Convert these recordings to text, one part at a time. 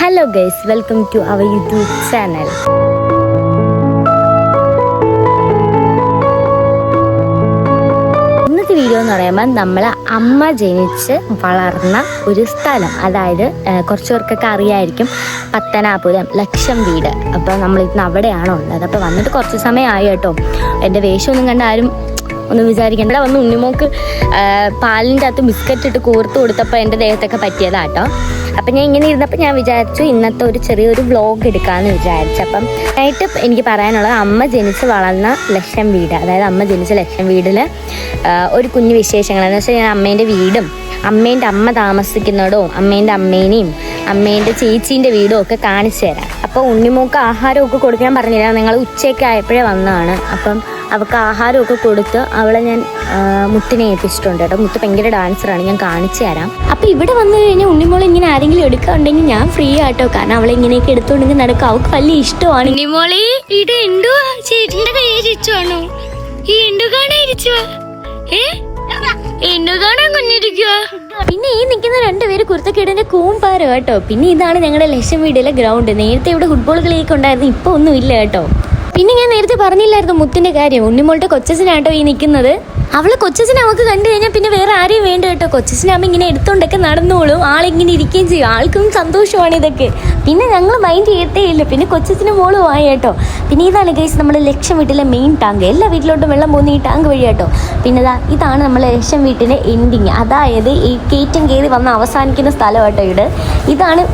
Hello guys, welcome to our YouTube channel. ഇന്നത്തെ video എന്ന് പറയുമ്പോൾ നമ്മൾ അമ്മ ജനിച്ച് വളർന്ന ഒരു സ്ഥലം, അതായത് കുറച്ച് പേർക്കൊക്കെ അറിയായിരിക്കും, പത്തനാപുരം ലക്ഷം വീട്. അപ്പോൾ നമ്മളിന്ന് അവിടെയാണോ ഉള്ളത്. അപ്പോൾ വന്നിട്ട് കുറച്ച് സമയമായി കേട്ടോ. എൻ്റെ വേഷമൊന്നും കണ്ട് ആരും ഒന്നും വിചാരിക്കേണ്ട. ഇവിടെ വന്ന് ഉണ്ണിമോക്ക് പാലിൻ്റെ അകത്ത് ബിസ്ക്കറ്റ് ഇട്ട് കൂർത്ത് കൊടുത്തപ്പോൾ എൻ്റെ ദേഹത്തൊക്കെ പറ്റിയതാട്ടോ. അപ്പം ഞാൻ ഇങ്ങനെ ഇരുന്നപ്പോൾ ഞാൻ വിചാരിച്ചു ഇന്നത്തെ ഒരു ചെറിയൊരു വ്ളോഗ് എടുക്കാമെന്ന് വിചാരിച്ചു. അപ്പം ആയിട്ട് എനിക്ക് പറയാനുള്ളത് അമ്മ ജനിച്ച് വളർന്ന ലക്ഷം വീട്, അതായത് അമ്മ ജനിച്ച ലക്ഷം വീടിൽ ഒരു കുഞ്ഞു വിശേഷങ്ങളെന്ന് വെച്ചാൽ ഞാൻ അമ്മേൻ്റെ വീടും അമ്മേൻ്റെ അമ്മ താമസിക്കുന്നതും അമ്മേൻ്റെ അമ്മേനെയും അമ്മേൻ്റെ ചേച്ചീൻ്റെ വീടും ഒക്കെ കാണിച്ചു തരാം. അപ്പോൾ ഉണ്ണിമോക്ക് ആഹാരമൊക്കെ കൊടുക്കാൻ പറഞ്ഞില്ല, നിങ്ങൾ ഉച്ചയ്ക്ക് ആയപ്പോഴേ വന്നതാണ്. അപ്പം അവൾക്ക് ആഹാരമൊക്കെ കൊടുത്ത് അവളെ ഞാൻ മുത്തിനെ ഏൽപ്പിച്ചിട്ടുണ്ട് കേട്ടോ. മുത്ത് ഭയങ്കര ഡാൻസറാണ്, ഞാൻ കാണിച്ചു തരാം. അപ്പോൾ ഇവിടെ വന്നു കഴിഞ്ഞാൽ ഉണ്ണിമോൾ ഇങ്ങനെ ആരെങ്കിലും എടുക്കാറുണ്ടെങ്കിൽ ഞാൻ ഫ്രീ ആട്ടോ, കാരണം അവളെ ഇങ്ങനെയൊക്കെ എടുത്തുകൊണ്ടെങ്കിൽ നടക്കും. അവൾക്ക് വലിയ ഇഷ്ടമാണ്. ഉണ്ണിമോളെ ഇത് എന്തുവാ ചേട്ടൻ്റെ കയ്യിൽ ഇരിച്ചുവാണോ? ഈ എന്തു കാണാൻ ഇരിച്ചുവാ? എന്തു കാണാൻ കുഞ്ഞിരിക്കുക? പിന്നെ ഈ നിൽക്കുന്ന രണ്ടുപേര് കുരുത്തക്കേടിന്റെ കൂമ്പാരോ കേട്ടോ. പിന്നെ ഇതാണ് ഞങ്ങളുടെ ലക്ഷം വീടിലെ ഗ്രൗണ്ട്. നേരത്തെ ഇവിടെ ഫുട്ബോൾ കളിയൊക്കെ ഉണ്ടായിരുന്നു, ഇപ്പൊ ഒന്നും ഇല്ല കേട്ടോ. പിന്നെ ഞാൻ നേരത്തെ പറഞ്ഞില്ലായിരുന്നു മുത്തിന്റെ കാര്യം. ഉണ്ണിമോളുടെ കൊച്ചച്ഛനാട്ടോ ഈ നിൽക്കുന്നത്. അവളെ കൊച്ചച്ഛനെ അവൾക്ക് കണ്ടു കഴിഞ്ഞാൽ പിന്നെ വേറെ ആരെയും വേണ്ട കേട്ടോ. കൊച്ചച്ഛനാകുമ്പോൾ ഇങ്ങനെ എടുത്തോണ്ടൊക്കെ നടന്നോളും, ആളിങ്ങനെ ഇരിക്കുകയും ചെയ്യും. ആൾക്കും സന്തോഷമാണ് ഇതൊക്കെ. പിന്നെ ഞങ്ങൾ മൈൻഡ് ചെയ്യത്തേ ഇല്ല. പിന്നെ കൊച്ചച്ഛന് മോളും ആയി കേട്ടോ. പിന്നെ ഇതാണ് ഗൈസ് നമ്മുടെ ലക്ഷം വീട്ടിലെ മെയിൻ ടാങ്ക്. എല്ലാ വീട്ടിലോട്ടും വെള്ളം പോകുന്ന ഈ ടാങ്ക് വഴി കേട്ടോ. പിന്നെ ഇതാണ് നമ്മളെ ലക്ഷം വീട്ടിലെ എൻഡിങ്, അതായത് ഈ കയറ്റം കയറി വന്ന് അവസാനിക്കുന്ന സ്ഥലം കേട്ടോ. ഇതാണ്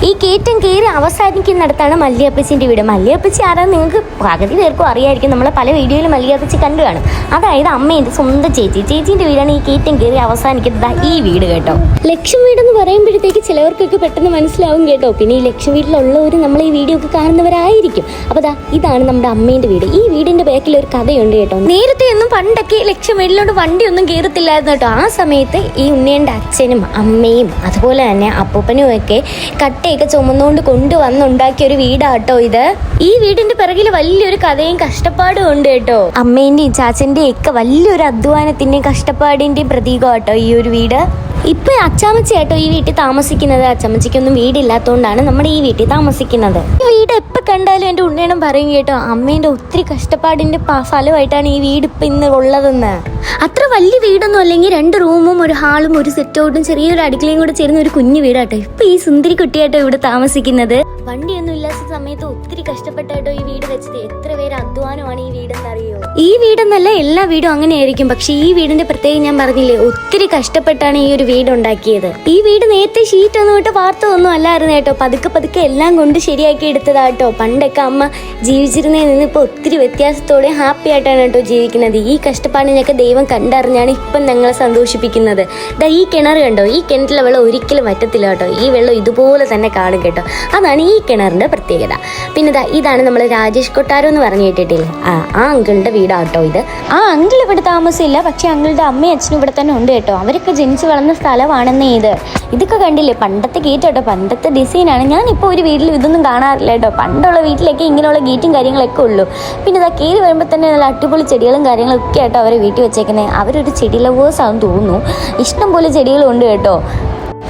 ഈ കയറ്റം കയറി അവസാനിക്കുന്നിടത്താണ് മല്ലിയപ്പച്ചിൻ്റെ വീട്. മല്ലിയപ്പച്ചി ആരാന്ന് നിങ്ങൾക്ക് പകുതി പേർക്കും അറിയായിരിക്കും, നമ്മളെ പല വീഡിയോയിലും മല്ലിയപ്പച്ചി കണ്ടു കാണും. അതായത് അമ്മേൻ്റെ സ്വന്തം ചേച്ചീൻ്റെ വീടാണ് ഈ കയറ്റം കയറി അവസാനിക്കുന്നത് ഈ വീട് കേട്ടോ. ലക്ഷം വീടെന്ന് പറയുമ്പോഴത്തേക്ക് ചിലവർക്കൊക്കെ പെട്ടെന്ന് മനസ്സിലാവും കേട്ടോ. പിന്നെ ഈ ലക്ഷം വീട്ടിലുള്ളവർ നമ്മൾ ഈ വീഡിയോ ഒക്കെ കാണുന്നവരായിരിക്കും. അപ്പോൾ ഇതാണ് നമ്മുടെ അമ്മേൻ്റെ വീട്. ഈ വീടിൻ്റെ ബാക്കിൽ ഒരു കഥയുണ്ട് കേട്ടോ. നേരത്തെ ഒന്നും പണ്ടൊക്കെ ലക്ഷം വീട്ടിലോട്ട് വണ്ടിയൊന്നും കയറത്തില്ലായിരുന്നു കേട്ടോ. ആ സമയത്ത് ഈ ഉണ്ണിയൻ്റെ അച്ഛനും അമ്മയും അതുപോലെ തന്നെ അപ്പൂപ്പനും ഒക്കെ കട്ടയൊക്കെ ചുമന്നുകൊണ്ട് കൊണ്ടുവന്നുണ്ടാക്കിയ ഒരു വീടാട്ടോ ഇത്. ഈ വീടിന്റെ പിറകിൽ വലിയൊരു കഥയും കഷ്ടപ്പാടും ഉണ്ട് കേട്ടോ. അമ്മേന്റെയും ചാച്ചന്റെയും ഒക്കെ വലിയൊരു അധ്വാനത്തിന്റെയും കഷ്ടപ്പാടിന്റെയും പ്രതീകം കേട്ടോ ഈ ഒരു വീട്. ഇപ്പൊ അച്ചാമ്മച്ചി കേട്ടോ ഈ വീട്ടിൽ താമസിക്കുന്നത്. അച്ചാമ്മച്ചിക്കൊന്നും വീടില്ലാത്തതുകൊണ്ടാണ് നമ്മുടെ ഈ വീട്ടിൽ താമസിക്കുന്നത്. ഈ വീട് എപ്പോൾ കണ്ടാലും എൻ്റെ ഉണ്ണിയണം പറയും കേട്ടോ, അമ്മേൻ്റെ ഒത്തിരി കഷ്ടപ്പാടിന്റെ ഫലമായിട്ടാണ് ഈ വീട് ഇപ്പം ഇന്ന് ഉള്ളതെന്ന്. അത്ര വലിയ വീടൊന്നും അല്ലെങ്കിൽ 2 റൂമും ഒരു ഹാളും ഒരു സെറ്റ് ഔട്ടും ചെറിയൊരു അടുക്കളയും കൂടെ ചേർന്ന ഒരു കുഞ്ഞു വീടാട്ടോ ഇപ്പൊ ഈ സുന്ദരി കുട്ടിയായിട്ടോ ഇവിടെ താമസിക്കുന്നത്. വണ്ടിയൊന്നും ഇല്ലാത്ത സമയത്ത് ഒത്തിരി കഷ്ടപ്പെട്ടായിട്ടോ ഈ വീട് വെച്ചത്. എത്ര പേര് അധ്വാനമാണ് ഈ വീടെന്ന് അറിയോ? ഈ വീടെന്നല്ല എല്ലാ വീടും അങ്ങനെയായിരിക്കും, പക്ഷെ ഈ വീടിന്റെ പ്രത്യേകം ഞാൻ പറഞ്ഞില്ലേ, ഒത്തിരി കഷ്ടപ്പെട്ടാണ് ഈ ഒരു വീട് ഉണ്ടാക്കിയത്. ഈ വീട് നേരത്തെ ഷീറ്റ് ഒന്നും ഇട്ട് വാർത്തതൊന്നും അല്ലായിരുന്നു കേട്ടോ. പതുക്കെ പതുക്കെ എല്ലാം കൊണ്ട് ശരിയാക്കി എടുത്തതാട്ടോ. പണ്ടൊക്കെ അമ്മ ജീവിച്ചിരുന്നതിൽ നിന്ന് ഇപ്പൊ ഒത്തിരി വ്യത്യാസത്തോടെ ഹാപ്പി ആയിട്ടാണ് കേട്ടോ ജീവിക്കുന്നത്. ഈ കഷ്ടപ്പാടിനൊക്കെ ദൈവം കണ്ടറിഞ്ഞാണ് ഇപ്പം ഞങ്ങളെ സന്തോഷിപ്പിക്കുന്നത്. ഈ കിണർ കണ്ടോ, ഈ കിണറ്റിലെ വെള്ളം ഒരിക്കലും വറ്റത്തില്ല കേട്ടോ. ഈ വെള്ളം ഇതുപോലെ തന്നെ കാണും കേട്ടോ. അതാണ് ഈ കിണറിന്റെ പ്രത്യേകത. പിന്നെ ഇതാണ് നമ്മൾ രാജേഷ് കൊട്ടാരം എന്ന് പറഞ്ഞു കേട്ടിട്ടില്ലേ, ആ അങ്കിളിന്റെ വീടാട്ടോ ഇത്. ആ അങ്കിൾ ഇവിടെ താമസമില്ല, പക്ഷെ അങ്കിളുടെ അമ്മയും അച്ഛനും ഇവിടെ തന്നെ ഉണ്ട് കേട്ടോ. അവരൊക്കെ ജനിച്ചു വളർന്ന സ്ഥലമാണെന്നേ ഇത്. ഇതൊക്കെ കണ്ടില്ലേ, പണ്ടത്തെ ഗേറ്റ് കേട്ടോ, പണ്ടത്തെ ഡിസൈനാണ്. ഞാനിപ്പോൾ ഒരു വീട്ടിലും ഇതൊന്നും കാണാറില്ല കേട്ടോ. പണ്ടുള്ള വീട്ടിലൊക്കെ ഇങ്ങനെയുള്ള ഗേറ്റും കാര്യങ്ങളൊക്കെ ഉള്ളൂ. പിന്നെ കയറി വരുമ്പോൾ തന്നെ നല്ല അടിപൊളി ചെടികളും കാര്യങ്ങളും ഒക്കെ ആട്ടോ അവരെ വീട്ടിൽ വെച്ചേക്കുന്നത്. അവരൊരു ചെടി ലവേഴ്സ് ആണെന്ന് തോന്നുന്നു. ഇഷ്ടം പോലെ ചെടികളും ഉണ്ട് കേട്ടോ.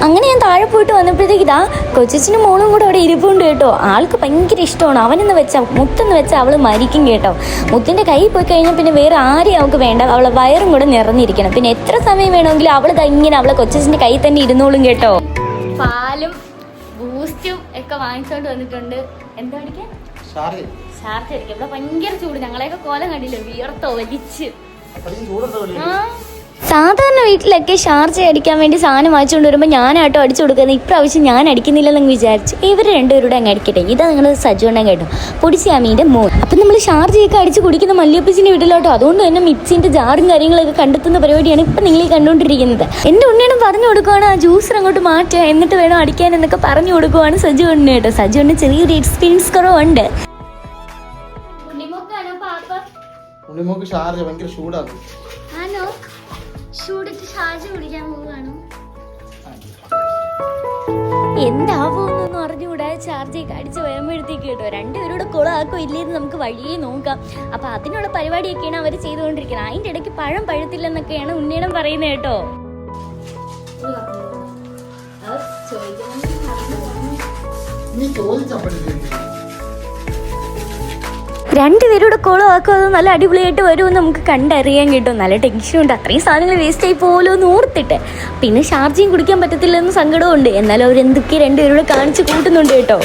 അങ്ങനെ ഞാൻ താഴെ പോയിട്ട് വന്നപ്പോഴത്തേക്ക് കൊച്ചിനും മോളും കൂടെ അവിടെ ഇരിപ്പുണ്ട് കേട്ടോ. ആൾക്ക് ഭയങ്കര ഇഷ്ടമാണ്. അവനെന്ന് വെച്ചാൽ മുത്തെന്ന് വെച്ചാൽ അവൾ മരിക്കും കേട്ടോ. മുത്തിൻ്റെ കൈ പോയി കഴിഞ്ഞാൽ പിന്നെ വേറെ ആരെയും അവൾക്ക് വേണ്ട, അവളെ വയറും കൂടെ നിറഞ്ഞിരിക്കണം. പിന്നെ എത്ര സമയം വേണമെങ്കിലും അവൾ ഇങ്ങനെ അവളെ കൊച്ചിൻ്റെ കൈ തന്നെ ഇരുന്നോളും കേട്ടോ. പാലും ബൂസ്റ്റും ഒക്കെ വാങ്ങിച്ചോണ്ട് വന്നിട്ടുണ്ട്. എന്താ പഠിക്കാൻ? ഷാർജ് അടിക്കാം. ഇവിടെ ഭയങ്കര ചൂട്. ഞങ്ങളെയൊക്കെ കോലം കണ്ടില്ലോ, വിയർത്തോ വലിച്ച്. സാധാരണ വീട്ടിലൊക്കെ ഷാർജ അടിക്കാൻ വേണ്ടി സാധനം വാങ്ങിച്ചുകൊണ്ട് വരുമ്പോൾ ഞാനാട്ടോ അടിച്ചു കൊടുക്കുന്നത്. ഇപ്രാവശ്യം ഞാൻ അടിക്കുന്നില്ലെന്ന് വിചാരിച്ചു ഇവർ രണ്ടുപേരുടെ അങ്ങ് അടിക്കട്ടെ. ഇതാ നിങ്ങൾ സജുവണ്ണം കേട്ടോ, പൊടിച്ചാമീൻ്റെ മോൻ. അപ്പം നമ്മൾ ഷാർജയൊക്കെ അടിച്ച് കുടിക്കുന്ന മല്ലിയപ്പച്ചിൻ്റെ വീട്ടിലോട്ടോ. അതുകൊണ്ട് തന്നെ മിക്സിൻ്റെ ജാറും കാര്യങ്ങളൊക്കെ കണ്ടെത്തുന്ന പരിപാടിയാണ് ഇപ്പം നിങ്ങൾ ഈ കണ്ടുകൊണ്ടിരിക്കുന്നത്. എൻ്റെ ഉണ്ണിയണം പറഞ്ഞു കൊടുക്കുവാണ് ആ ജ്യൂസർ അങ്ങോട്ട് മാറ്റുക, എന്നിട്ട് വേണം അടിക്കാൻ എന്നൊക്കെ പറഞ്ഞു കൊടുക്കുവാണ് സജുവണ്ണ കേട്ടോ. സജുവണ്ണ ചെറിയൊരു എക്സ്പീരിയൻസ് കുറവുണ്ട്. ഉണ്ണിമോക്ക് ഷാർജ ഭയങ്കര ചൂടാണ്. എന്താവോന്നൊന്നും അറിഞ്ഞുകൂടാ. ചാർജൊക്കെ അടിച്ച് വരുമ്പോഴത്തേക്ക് കേട്ടോ രണ്ടുപേരുടെ കുളമാക്കോ ഇല്ലേന്ന് നമുക്ക് വഴിയെ നോക്കാം. അപ്പൊ അതിനുള്ള പരിപാടിയൊക്കെയാണ് അവർ ചെയ്തുകൊണ്ടിരിക്കുന്നത്. അതിന്റെ ഇടയ്ക്ക് പഴം പഴുത്തില്ലെന്നൊക്കെയാണ് ഉണ്ണിയണം പറയുന്നത് കേട്ടോ. നീ ചോദിച്ചപ്പോഴേ രണ്ടുപേരുടെ കോളം ആക്കും അത് നല്ല അടിപൊളിയായിട്ട് വരുമെന്ന് നമുക്ക് കണ്ടറിയാൻ കിട്ടും. നല്ല ടെൻഷനുണ്ട്, അത്രയും സാധനങ്ങൾ വേസ്റ്റ് ആയി പോലും എന്ന് ഓർത്തിട്ട്. പിന്നെ ഷാർജയും കുടിക്കാൻ പറ്റത്തില്ലെന്ന് സങ്കടമുണ്ട്. എന്നാലും അവരെന്തൊക്കെ രണ്ടുപേരോട് കാണിച്ച് കൂട്ടുന്നുണ്ട് കേട്ടോ.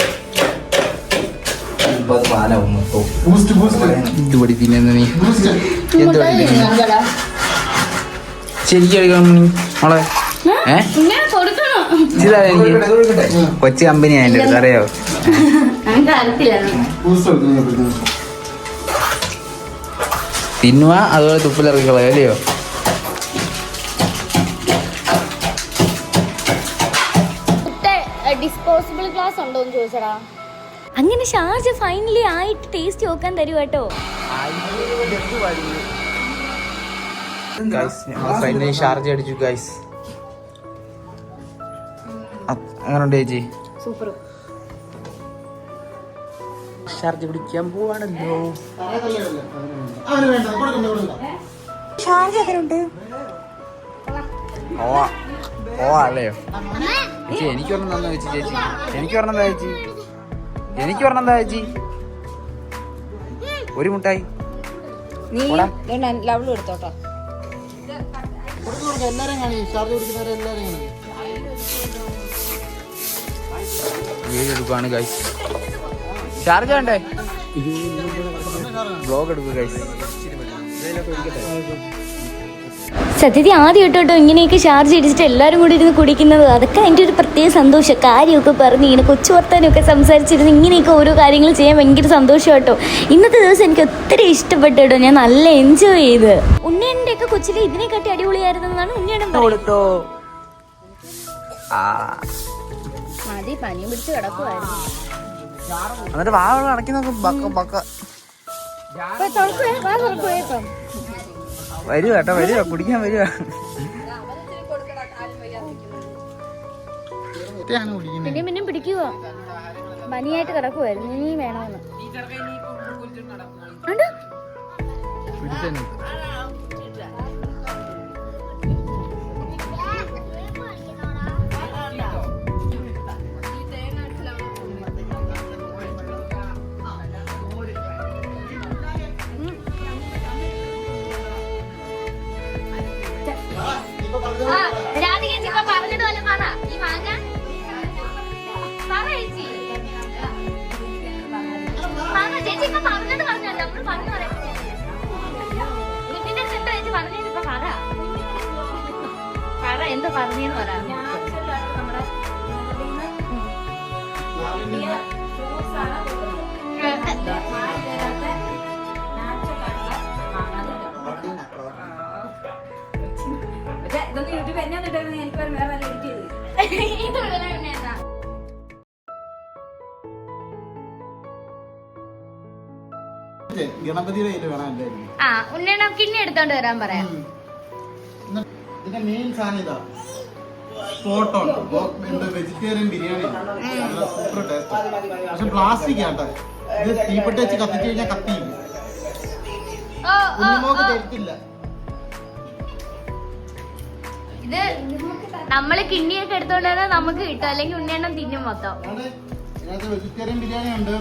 കൊച്ചു കമ്പനി ആയിട്ട് അറിയോ? തിന്നുക അതുപോലെ തുപ്പിലിറക്കി കളയല്ലയോ? ഡിസ്പോസിബിൾ ഗ്ലാസ് ഉണ്ടോ എന്ന് ചോദിച്ചടാ. അങ്ങനെ ഷാർജ ഫൈനലി ആയിട്ട് ടേസ്റ്റ് നോക്കാൻ തരും കേട്ടോ. ഫൈനലി ഷാർജ അടിച്ചു ഗൈസ്. അങ്ങനുണ്ട് ചേച്ചി? സൂപ്പർ. ഷാർജ കുടിക്കാൻ പോവാണല്ലോ. ഓ അല്ലയോ ചേച്ചി? എനിക്ക് ഒരെണ്ണം തന്നു ചേച്ചി. ചേച്ചി എനിക്ക് ഒരെണ്ണം എന്താ ചേച്ചി? എനിക്ക് ഒരെണ്ണം എന്താ ചേച്ചി? ഒരു മുട്ടായി ലവ്ലു എടുത്തോട്ടോ. എല്ലാരും കാണി, ഷാർജ കുടിക്കുന്നവരെ എല്ലാരും കാണി. വീഡിയോ എടുക്കുവാണ് ഗൈസ്. ഷാർജ വേണ്ടേ? ബ്ലോഗ് എടുക്കുക ഗൈസ്. സത്യത്തിൽ ആദ്യം കേട്ടോ ഇങ്ങനെയൊക്കെ ഷാർജ് അടിച്ചിട്ട് എല്ലാവരും കൂടി ഇരുന്ന് കുടിക്കുന്നത്. അതൊക്കെ അതിൻ്റെ ഒരു പ്രത്യേക സന്തോഷം. കാര്യമൊക്കെ പറഞ്ഞ് ഇങ്ങനെ കൊച്ചു വർത്താനമൊക്കെ സംസാരിച്ചിരുന്ന് ഇങ്ങനെയൊക്കെ ഓരോ കാര്യങ്ങൾ ചെയ്യാൻ ഭയങ്കര സന്തോഷം കേട്ടോ. ഇന്നത്തെ ദിവസം എനിക്ക് ഒത്തിരി ഇഷ്ടപ്പെട്ടു കേട്ടോ. ഞാൻ നല്ല എൻജോയ് ചെയ്ത്. ഉണ്ണിയൻ്റെ ഒക്കെ കൊച്ചിലെ ഇതിനെക്കാട്ടി അടിപൊളിയായിരുന്നെന്നാണ് ഉണ്ണിയടം കൊടുത്തോ. മതി, പനിയും പിടിച്ച് കിടക്കുമായിരുന്നു. എന്നിട്ട് വാ അടക്കി നോക്കും. വരുക കേട്ടോ, വരുക കുടിക്കാൻ വരുക. പിന്നെയും പിടിക്കുക. പനിയായിട്ട് കിടക്കുമായിരുന്നു. ഇനി വേണമെന്ന് എന്താ പറഞ്ഞെന്ന് പറയാം. ഗണപതിയുടെ കയ്യിൽ വേണം എല്ലാവരും. ആ ഉണ്ണേണ കിണ്ണി എടുത്തോണ്ട് വരാൻ പറയാം. ഇതിന്റെ മെയിൻ സാധനം ഇതാ, spot on vegetarian biryani. Super taste. പക്ഷെ പ്ലാസ്റ്റിക് ആട്ടെ, ഇത് തീപ്പെട്ടി വെച്ച് കത്തിച്ചു കഴിഞ്ഞാൽ കത്തിയില്ല. ഉണ്ണിമോക്ക് തരത്തില്ല. ഇത് നമ്മള് കിണ്ണിയൊക്കെ എടുത്തോണ്ട് വന്നാൽ നമുക്ക് കിട്ടും, അല്ലെങ്കിൽ ഉണ്ണിയെണ്ണം തിന്നും മൊത്തം. ഇതിനകത്ത് വെജിറ്റേറിയൻ ബിരിയാണി ഉണ്ട്,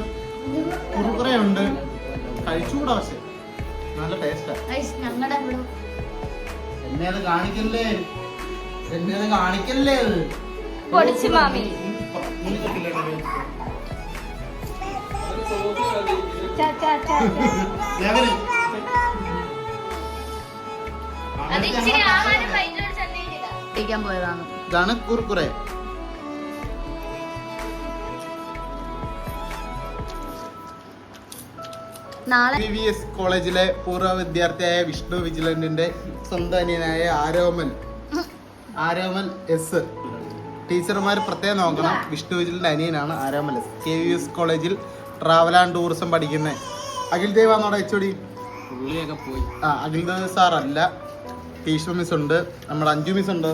കുറുക്കുറയുണ്ട്. കഴിച്ചുകൂടാ, പക്ഷെ നല്ല ടേസ്റ്റാ. ഞങ്ങളുടെ എന്നെ അത് കാണിക്കല്ലേ, എന്നെ അത് കാണിക്കല്ലേ. പൊടിച്ചു മാമി. പോയതാണ്. ഇതാണ് കുറുക്കുറെ. VVS കോളേജിലെ പൂർവ്വ വിദ്യാർത്ഥിയായ വിഷ്ണു വിജിലന്റിന്റെ സ്വന്തം അനിയനായ ആരോമൽ എസ്. ടീച്ചർമാർ പ്രത്യേകം നോക്കണം, വിഷ്ണു വിജിലന്റെ അനിയനാണ് ആരോമൽ എസ്. KVS കോളേജിൽ ട്രാവൽ ആൻഡ് ടൂറിസം പഠിക്കുന്ന അഖിൽ ദേവ് ആണോടെ എച്ചോടി? പുള്ളിയൊക്കെ പോയി. അഖിൽ ദേവ് സാർ അല്ല, ടീച്ചർ മിസ് ഉണ്ട്, നമ്മുടെ അഞ്ജു മിസ് ഉണ്ട്.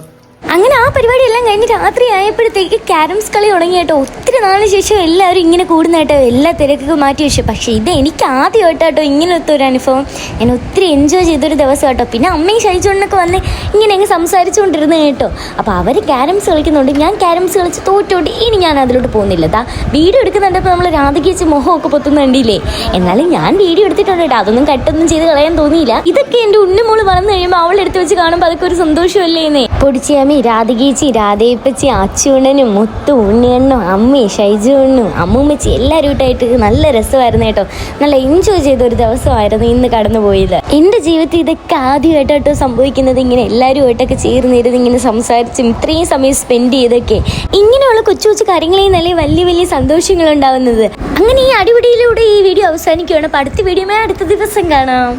അങ്ങനെ ആ പരിപാടിയെല്ലാം കഴിഞ്ഞ് രാത്രി ആയപ്പോഴത്തേക്ക് ക്യാരംസ് കളി തുടങ്ങി കേട്ടോ. ഒത്തിരി നാളിന് ശേഷം എല്ലാവരും ഇങ്ങനെ കൂടുന്ന കേട്ടോ, എല്ലാ തിരക്കൊക്കെ മാറ്റി വെച്ചു. പക്ഷേ ഇത് എനിക്ക് ആദ്യമായിട്ടോ ഇങ്ങനത്തെ ഒരു അനുഭവം. ഞാൻ ഒത്തിരി എൻജോയ് ചെയ്തൊരു ദിവസം കേട്ടോ. പിന്നെ അമ്മയും ഷൈജോണിനൊക്കെ വന്ന് ഇങ്ങനെ അങ്ങ് സംസാരിച്ചുകൊണ്ടിരുന്നു കേട്ടോ. അപ്പോൾ അവർ ക്യാരംസ് കളിക്കുന്നുണ്ട്, ഞാൻ ക്യാരംസ് കളിച്ച് തോറ്റോണ്ട് ഇനി ഞാൻ അതിലോട്ട് പോകുന്നില്ല. വീഡിയോ എടുക്കുന്നുണ്ടപ്പോൾ നമ്മൾ രാധികേച്ച് മുഖമൊക്കെ പൊത്തുന്നുണ്ടില്ലേ. എന്നാലും ഞാൻ വീഡിയോ എടുത്തിട്ടുണ്ട് കേട്ടോ, അതൊന്നും കട്ടൊന്നും ചെയ്ത് കളയാൻ തോന്നിയില്ല. ഇതൊക്കെ എൻ്റെ ഉണ്ണിമോള് വളർന്നു കഴിയുമ്പോൾ അവൾ എടുത്ത് വെച്ച് കാണുമ്പോൾ അതൊക്കെ ഒരു സന്തോഷമല്ലേന്നേ. പൊടിച്ചിയമ്മി, രാധികേച്ചി, രാധേപ്പച്ചി, അച്ചുണ്ണനും, മുത്തു, ഉണ്ണിയണ്ണും, അമ്മയും ഷൈജുണ്ണും, അമ്മൂമ്മച്ചി എല്ലാവരും ഇട്ടായിട്ട് നല്ല രസമായിരുന്നു കേട്ടോ. നല്ല എൻജോയ് ചെയ്ത ഒരു ദിവസമായിരുന്നു ഇന്ന് കടന്നു പോയത്. എൻ്റെ ജീവിതത്തിൽ ഇതൊക്കെ ആദ്യമായിട്ടോ സംഭവിക്കുന്നത്. ഇങ്ങനെ എല്ലാവരുമായിട്ടൊക്കെ ചേർന്നിരുന്ന് ഇങ്ങനെ സംസാരിച്ചും ഇത്രയും സമയം സ്പെൻഡ് ചെയ്തൊക്കെ ഇങ്ങനെയുള്ള കൊച്ചു കൊച്ചു കാര്യങ്ങളിൽ നല്ല വലിയ വലിയ സന്തോഷങ്ങൾ ഉണ്ടാവുന്നത്. അങ്ങനെ ഈ അടിപിടിയിലൂടെ ഈ വീഡിയോ അവസാനിക്കുകയാണ്. അടുത്ത വീഡിയോ അടുത്ത ദിവസം കാണാം.